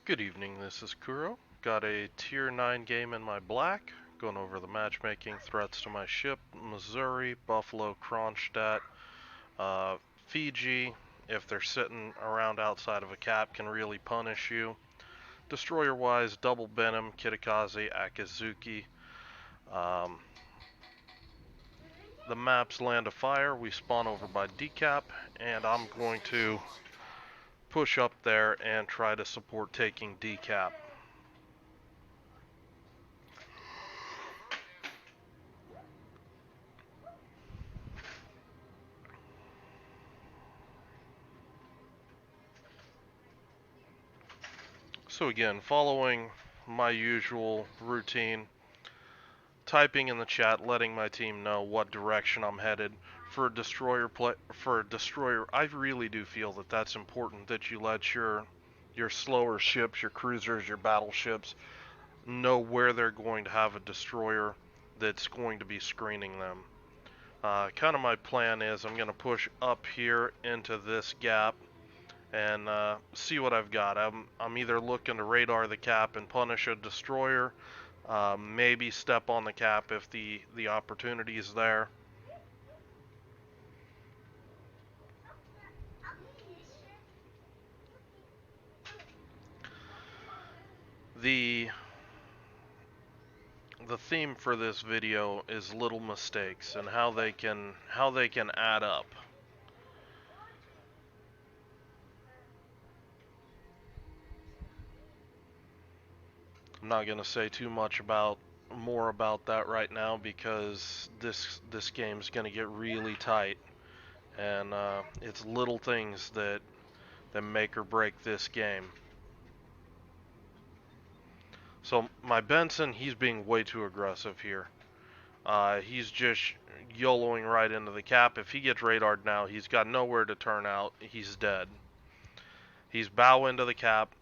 Good evening, this is Kuro. Got a tier 9 game in my black, going over the matchmaking threats to my ship. Missouri, Buffalo, Kronstadt, Fiji, if they're sitting around outside of a cap, can really punish you. Destroyer-wise, Double Benham, Kitakaze, Akizuki. Um, the map's Land of Fire, we spawn over by decap, and I'm going to push up there and try to support taking decap. So again, following my usual routine, typing in the chat, letting my team know what direction I'm headed. For a destroyer, I really do feel that that's important, that you let your slower ships, your cruisers, your battleships know where they're going to have a destroyer that's going to be screening them. Kind of my plan is I'm going to push up here into this gap and see what I've got. I'm either looking to radar the cap and punish a destroyer, maybe step on the cap if the opportunity is there. The theme for this video is little mistakes and how they can add up. I'm not going to say too much more about that right now because this game's going to get really tight, and it's little things that make or break this game. So my Benson, he's being way too aggressive here. He's just YOLOing right into the cap. If he gets radared now, he's got nowhere to turn out. He's dead. He's bow into the cap.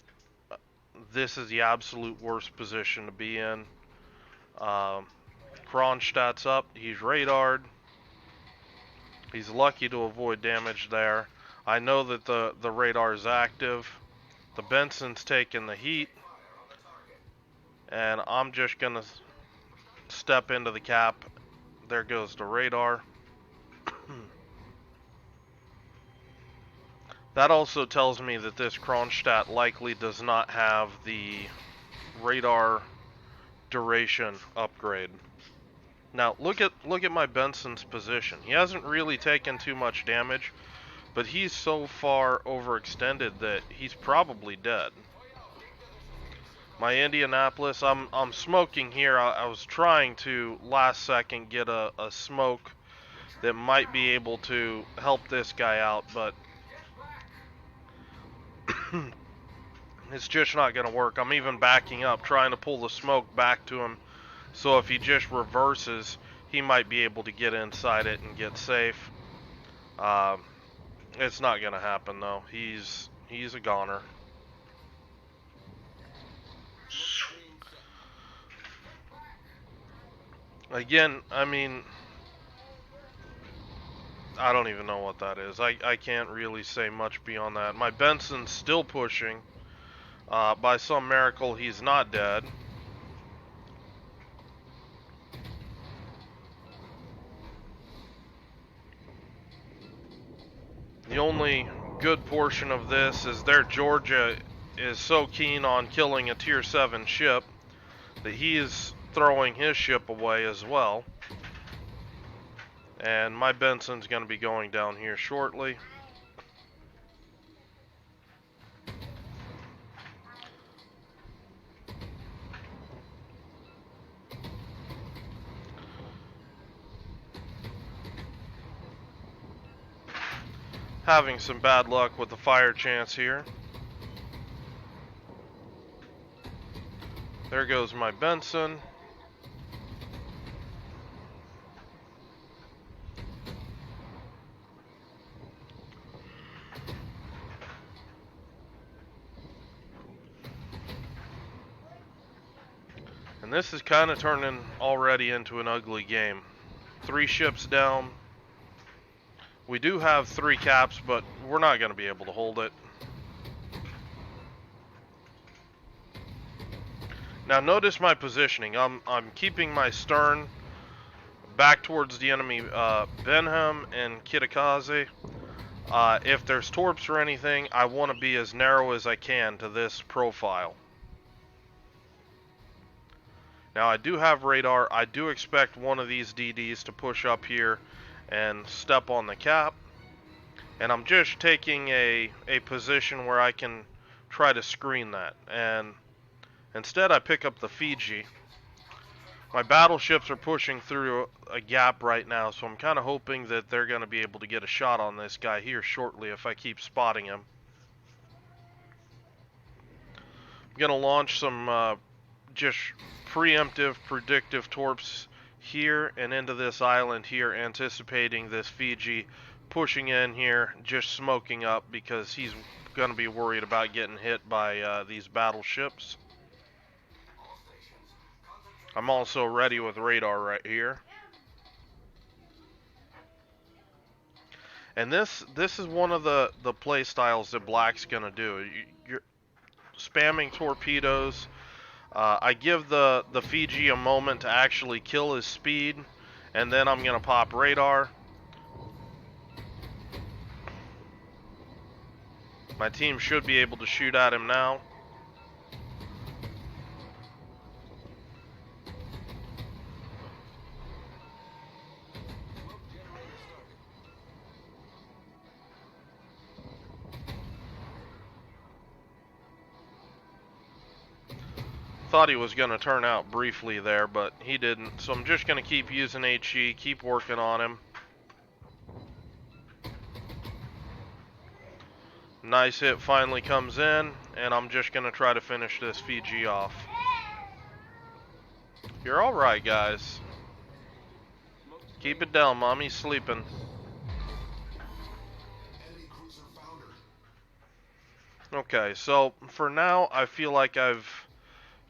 This is the absolute worst position to be in. Kronstadt's up. He's radared. He's lucky to avoid damage there. I know that the radar is active. The Benson's taking the heat. And I'm just going to step into the cap. There goes the radar. That also tells me that this Kronstadt likely does not have the radar duration upgrade. Now look at my Benson's position. He hasn't really taken too much damage, but he's so far overextended that he's probably dead. My Indianapolis, I'm smoking here. I was trying to last second get a smoke that might be able to help this guy out, but it's just not going to work. I'm even backing up, trying to pull the smoke back to him, so if he just reverses, he might be able to get inside it and get safe. It's not going to happen, though. He's a goner. Again, I mean, I don't even know what that is. I can't really say much beyond that. My Benson's still pushing. By some miracle, he's not dead. The only good portion of this is their Georgia is so keen on killing a tier 7 ship that he is throwing his ship away as well. And my Benson's going to be going down here shortly. Having some bad luck with the fire chance here. There goes my Benson. And this is kind of turning already into an ugly game. 3 ships down. We do have 3 caps, but we're not going to be able to hold it. Now notice my positioning. I'm keeping my stern back towards the enemy Benham and Kitakaze. If there's torps or anything, I want to be as narrow as I can to this profile. Now I do have radar. I do expect one of these DDs to push up here and step on the cap. And I'm just taking a position where I can try to screen that. And instead I pick up the Fiji. My battleships are pushing through a gap right now, so I'm kind of hoping that they're going to be able to get a shot on this guy here shortly if I keep spotting him. I'm going to launch some just preemptive, predictive torps here and into this island here, anticipating this Fiji pushing in here, just smoking up because he's going to be worried about getting hit by these battleships. I'm also ready with radar right here. And this is one of the play styles that Black's going to do. You're spamming torpedoes. I give the Fiji a moment to actually kill his speed, and then I'm going to pop radar. My team should be able to shoot at him now. Thought he was going to turn out briefly there, but he didn't. So I'm just going to keep using HE, keep working on him. Nice hit finally comes in, and I'm just going to try to finish this Fiji off. You're alright, guys. Keep it down, Mommy's sleeping. Okay, so for now, I feel like I've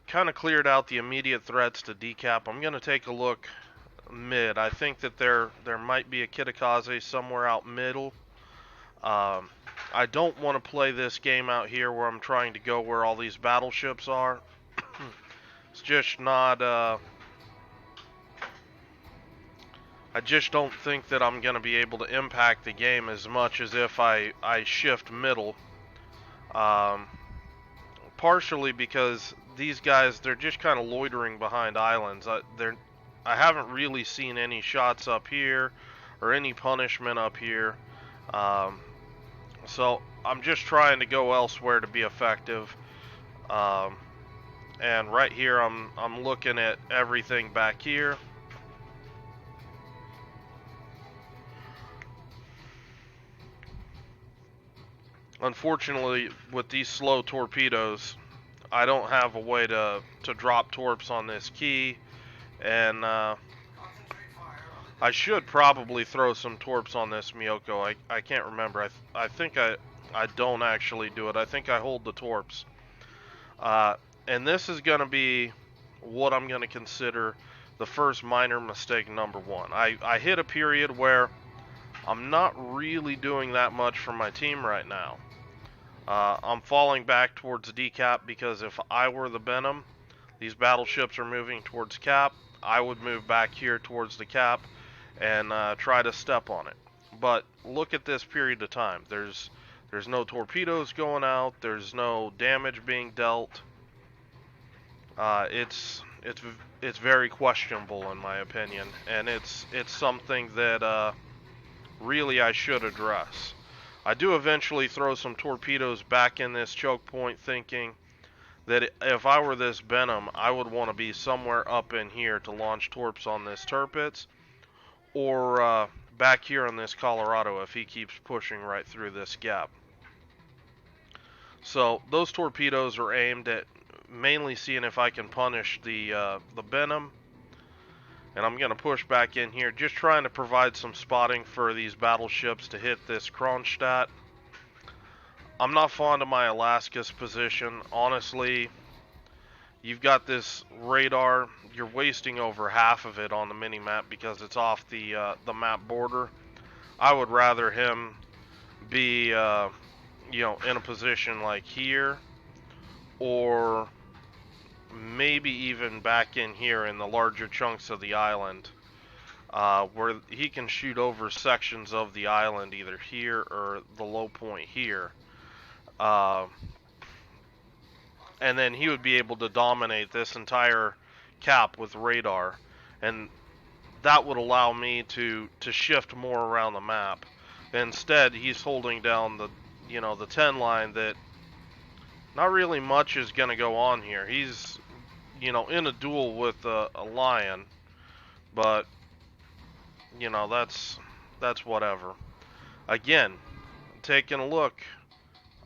kind of cleared out the immediate threats to decap. I'm going to take a look mid. I think that there might be a Kitakaze somewhere out middle. I don't want to play this game out here where I'm trying to go where all these battleships are. It's just not, I just don't think that I'm going to be able to impact the game as much as if I shift middle. Partially because these guys, they're just kind of loitering behind islands. I haven't really seen any shots up here or any punishment up here. So I'm just trying to go elsewhere to be effective. And right here, I'm looking at everything back here. Unfortunately, with these slow torpedoes, I don't have a way to drop torps on this key, and I should probably throw some torps on this Miyoko. I can't remember. I think I don't actually do it. I think I hold the torps. And this is going to be what I'm going to consider the first minor mistake number one. I hit a period where I'm not really doing that much for my team right now. I'm falling back towards decap because if I were the Benham, these battleships are moving towards cap, I would move back here towards the cap and try to step on it. But look at this period of time. There's no torpedoes going out. There's no damage being dealt. It's very questionable in my opinion, and it's something that really I should address. I do eventually throw some torpedoes back in this choke point, thinking that if I were this Benham, I would want to be somewhere up in here to launch torps on this Tirpitz, or back here on this Colorado if he keeps pushing right through this gap. So those torpedoes are aimed at mainly seeing if I can punish the Benham. And I'm going to push back in here, just trying to provide some spotting for these battleships to hit this Kronstadt. I'm not fond of my Alaska's position. Honestly, you've got this radar. You're wasting over half of it on the mini-map because it's off the map border. I would rather him be, you know, in a position like here, or maybe even back in here in the larger chunks of the island, where he can shoot over sections of the island, either here or the low point here. Uh, and then he would be able to dominate this entire cap with radar, and that would allow me to shift more around the map. Instead, he's holding down the 10 line that not really much is going to go on here. He's in a duel with a lion, but that's whatever. Again, taking a look,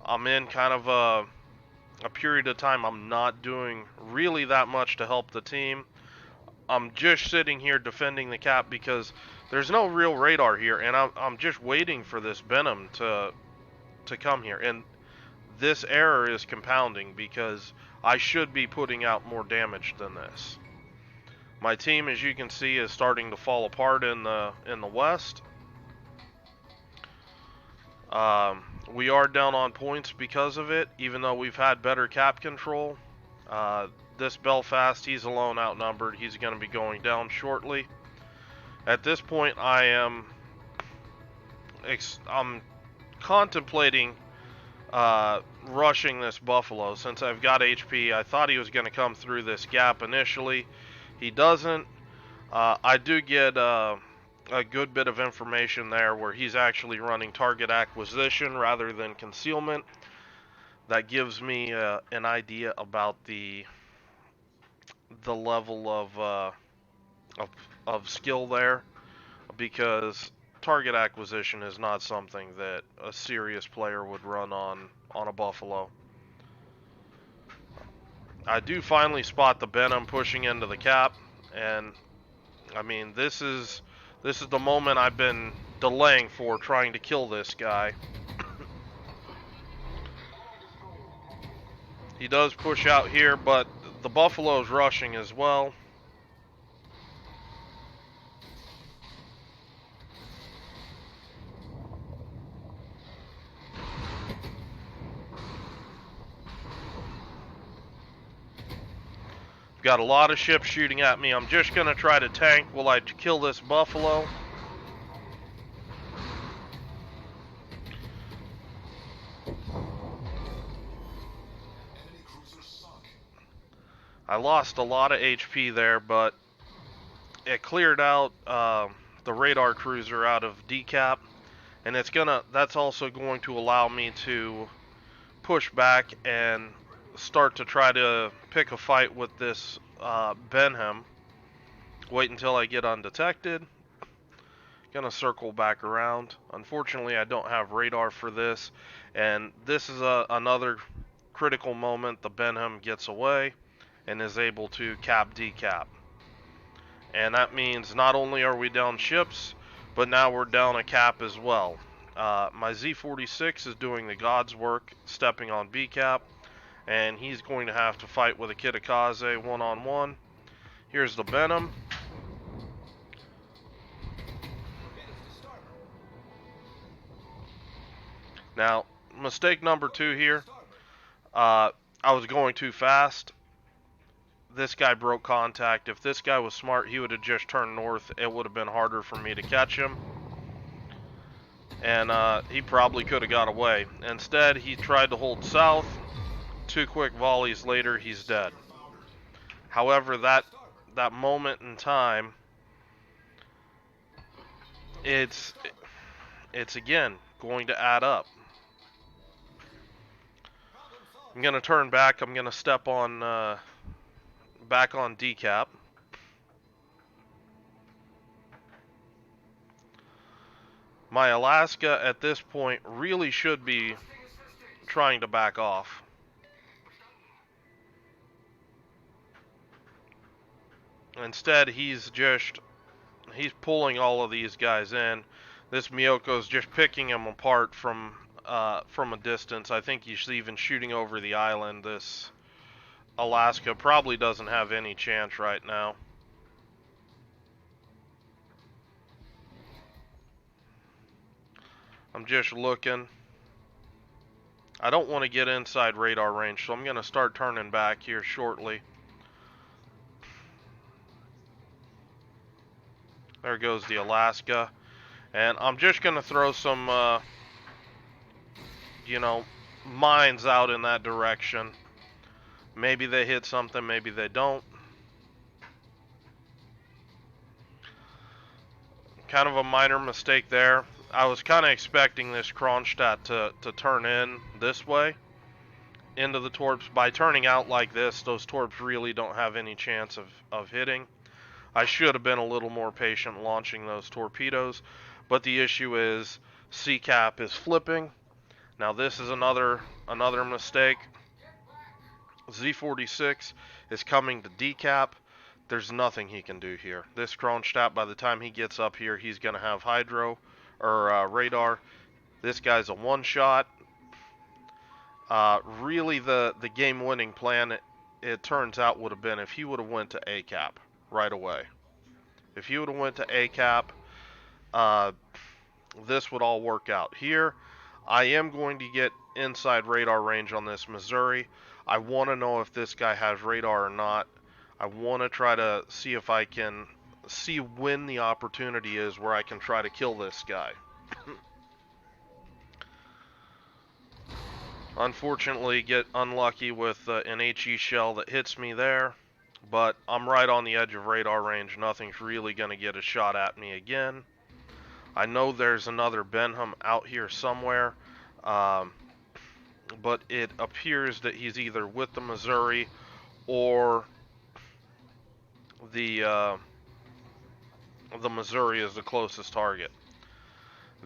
I'm in kind of a period of time I'm not doing really that much to help the team. I'm just sitting here defending the cap because there's no real radar here, and I'm just waiting for this Venom to come here. And this error is compounding because I should be putting out more damage than this. My team, as you can see, is starting to fall apart in the west. We are down on points because of it, even though we've had better cap control. This Belfast, he's alone outnumbered. He's going to be going down shortly. At this point, I'm contemplating rushing this Buffalo since I've got HP. I thought he was going to come through this gap initially. He doesn't. I do get a good bit of information there where he's actually running target acquisition rather than concealment. That gives me an idea about the level of skill there, because target acquisition is not something that a serious player would run on a Buffalo. I do finally spot the Benham pushing into the cap, and I mean this is the moment I've been delaying for, trying to kill this guy. He does push out here, but the Buffalo's rushing as well. Got a lot of ships shooting at me. I'm just going to try to tank while I kill this Buffalo. I lost a lot of HP there, but it cleared out the radar cruiser out of decap, and that's also going to allow me to push back and start to try to pick a fight with this Benham. Wait until I get undetected. Gonna circle back around. Unfortunately, I don't have radar for this, and this is another critical moment. The Benham gets away and is able to cap decap. And that means not only are we down ships, but now we're down a cap as well. My Z46 is doing the God's work, stepping on B cap, and he's going to have to fight with a Kitakaze one-on-one. Here's the Benham. Now, mistake number 2 here. I was going too fast. This guy broke contact. If this guy was smart, he would have just turned north. It would have been harder for me to catch him. And he probably could have got away. Instead, he tried to hold south. 2 quick volleys later, he's dead. However, that moment in time, it's again going to add up. I'm going to turn back. I'm going to step on back on decap. My Alaska at this point really should be trying to back off. Instead, he's pulling all of these guys in. This Miyoko's just picking them apart from a distance. I think he's even shooting over the island. This Alaska probably doesn't have any chance right now. I'm just looking. I don't want to get inside radar range, so I'm going to start turning back here shortly. There goes the Alaska. And I'm just going to throw some, you know, mines out in that direction. Maybe they hit something, maybe they don't. Kind of a minor mistake there. I was kind of expecting this Kronstadt to turn in this way into the torps. By turning out like this, those torps really don't have any chance of hitting. I should have been a little more patient launching those torpedoes, but the issue is CCAP is flipping. Now this is another mistake. Z46 is coming to decap. There's nothing he can do here. This Kronstadt, by the time he gets up here, he's going to have hydro or radar. This guy's a one-shot. Really, the game-winning plan, it turns out, would have been if he would have went to ACAP right away. If he would have went to ACAP, this would all work out. Here, I am going to get inside radar range on this Missouri. I want to know if this guy has radar or not. I want to try to see if I can see when the opportunity is where I can try to kill this guy. Unfortunately, get unlucky with an HE shell that hits me there, but I'm right on the edge of radar range. Nothing's really going to get a shot at me again. I know there's another Benham out here somewhere, but it appears that he's either with the Missouri or the Missouri is the closest target.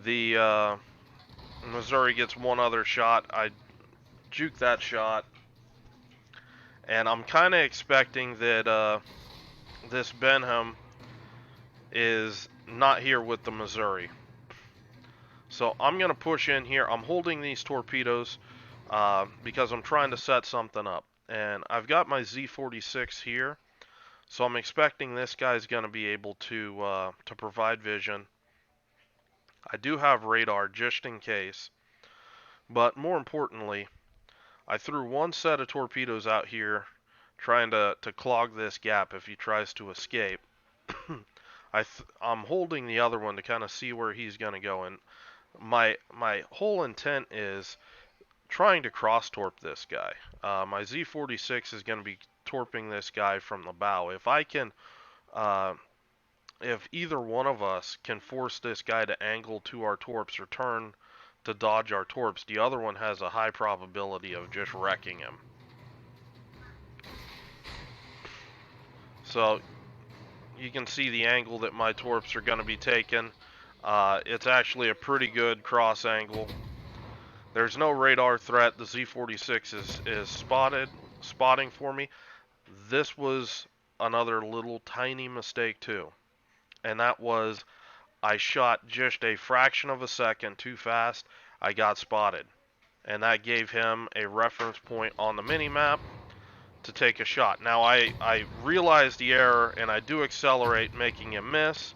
The Missouri gets one other shot. I juke that shot, and I'm kind of expecting that this Benham is not here with the Missouri. So I'm going to push in here. I'm holding these torpedoes because I'm trying to set something up. And I've got my Z46 here. So I'm expecting this guy's going to be able to provide vision. I do have radar just in case. But more importantly, I threw one set of torpedoes out here trying to clog this gap if he tries to escape. I'm holding the other one to kind of see where he's going to go. And my whole intent is trying to cross-torp this guy. My Z46 is going to be torping this guy from the bow. If I can, if either one of us can force this guy to angle to our torps or turn to dodge our torps, the other one has a high probability of just wrecking him. So you can see the angle that my torps are going to be taking. It's actually a pretty good cross angle. There's no radar threat. The Z46 is spotting for me. This was another little tiny mistake too. And that was I shot just a fraction of a second too fast. I got spotted. And that gave him a reference point on the mini-map to take a shot. Now I realized the error and I do accelerate, making him miss.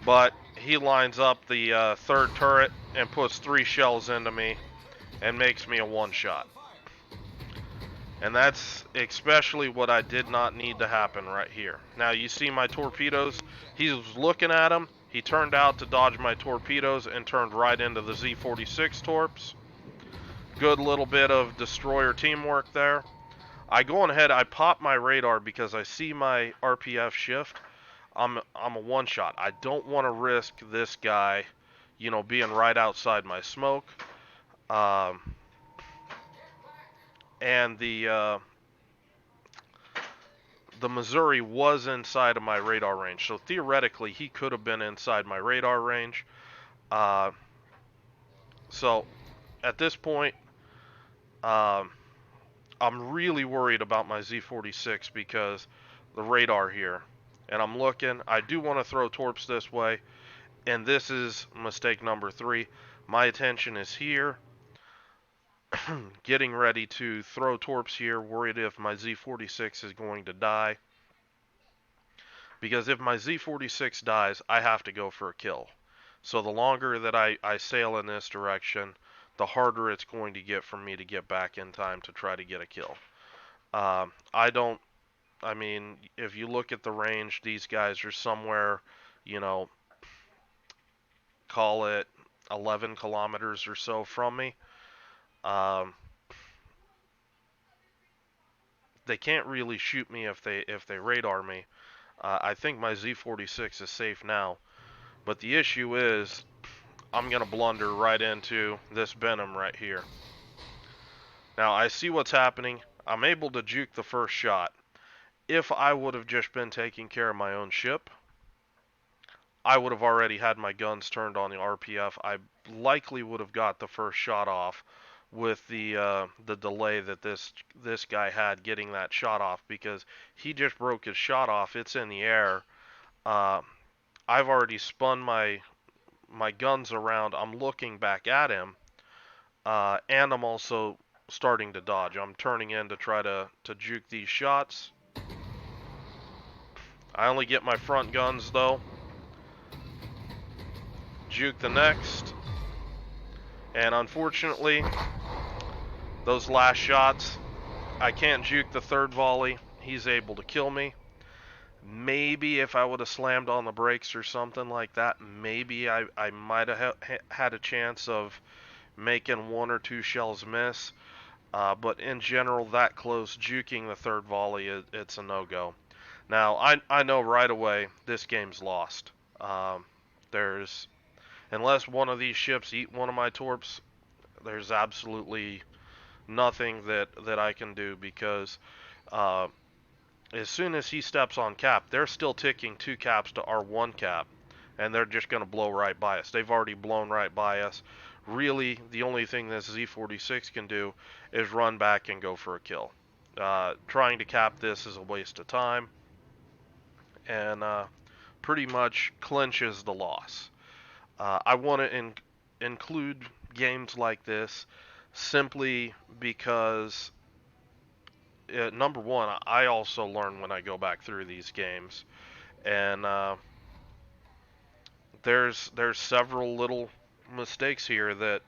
But he lines up the third turret and puts 3 shells into me and makes me a one-shot. And that's especially what I did not need to happen right here. Now you see my torpedoes. He was looking at them. He turned out to dodge my torpedoes and turned right into the Z46 torps. Good little bit of destroyer teamwork there. I go on ahead. I pop my radar because I see my RPF shift. I'm a one-shot. I don't want to risk this guy, you know, being right outside my smoke. And the Missouri was inside of my radar range, so theoretically he could have been inside my radar range. So at this point, I'm really worried about my Z46 because the radar here. And I'm looking. I do want to throw torps this way. And this is mistake number 3. My attention is here. Getting ready to throw torps here. Worried if my Z46 is going to die. Because if my Z46 dies, I have to go for a kill. So the longer that I sail in this direction, the harder it's going to get for me to get back in time to try to get a kill. I don't I mean, if you look at the range, these guys are somewhere, you know, call it 11 kilometers or so from me. Um, they can't really shoot me if they radar me. I think my Z46 is safe now, but the issue is I'm gonna blunder right into this Benham right here. Now I see what's happening. I'm able to juke the first shot. If I would have just been taking care of my own ship, I would have already had my guns turned on the RPF. I likely would have got the first shot off with the delay that this guy had getting that shot off, because he just broke his shot off. It's in the air. Uh, I've already spun my guns around. I'm looking back at him, and I'm also starting to dodge. I'm turning in to try to juke these shots. I only get my front guns though. Juke the next. And unfortunately, those last shots, I can't juke the third volley. He's able to kill me. Maybe if I would have slammed on the brakes or something like that, maybe I might have had a chance of making one or two shells miss. But in general, that close, juking the third volley, it's a no-go. Now, I know right away this game's lost. There's Unless one of these ships eat one of my torps, there's absolutely nothing that I can do, because uh, as soon as he steps on cap, they're still ticking 2 caps to our 1 cap, and they're just going to blow right by us. They've already blown right by us. Really, the only thing this Z46 can do is run back and go for a kill. Trying to cap this is a waste of time, and pretty much clinches the loss. I want to include games like this simply because, number one, I also learn when I go back through these games, and there's several little mistakes here that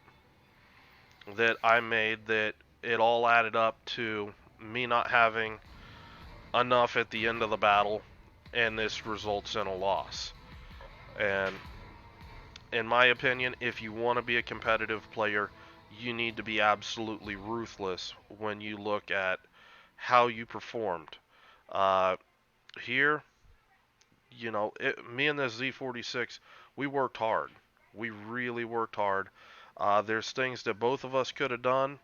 I made, that it all added up to me not having enough at the end of the battle, and this results in a loss. And in my opinion, if you want to be a competitive player, you need to be absolutely ruthless when you look at how you performed. Uh, Here, me and the Z46, we worked hard. We really worked hard. There's things that both of us could have done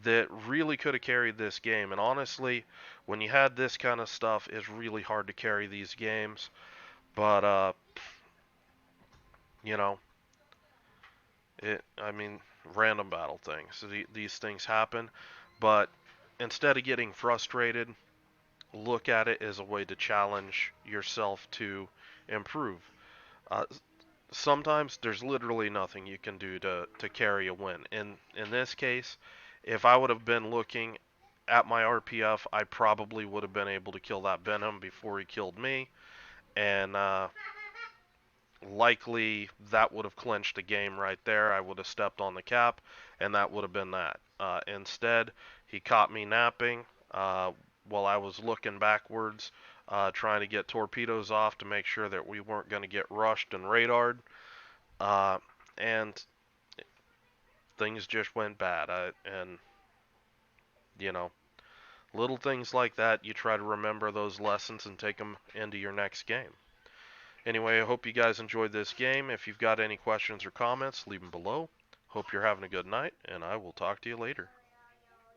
that really could have carried this game. And honestly, when you had this kind of stuff, it's really hard to carry these games. But you know, I mean, random battle things. These things happen, but instead of getting frustrated, look at it as a way to challenge yourself to improve. Uh, Sometimes there's literally nothing you can do to carry a win. In this case, if I would have been looking at my RPF, I probably would have been able to kill that Benham before he killed me, and likely that would have clinched the game right there. I would have stepped on the cap, and that would have been that. Instead, he caught me napping while I was looking backwards, trying to get torpedoes off to make sure that we weren't going to get rushed and radared. Uh, and things just went bad. And, you know, little things like that, you try to remember those lessons and take them into your next game. Anyway, I hope you guys enjoyed this game. If you've got any questions or comments, leave them below. Hope you're having a good night, and I will talk to you later.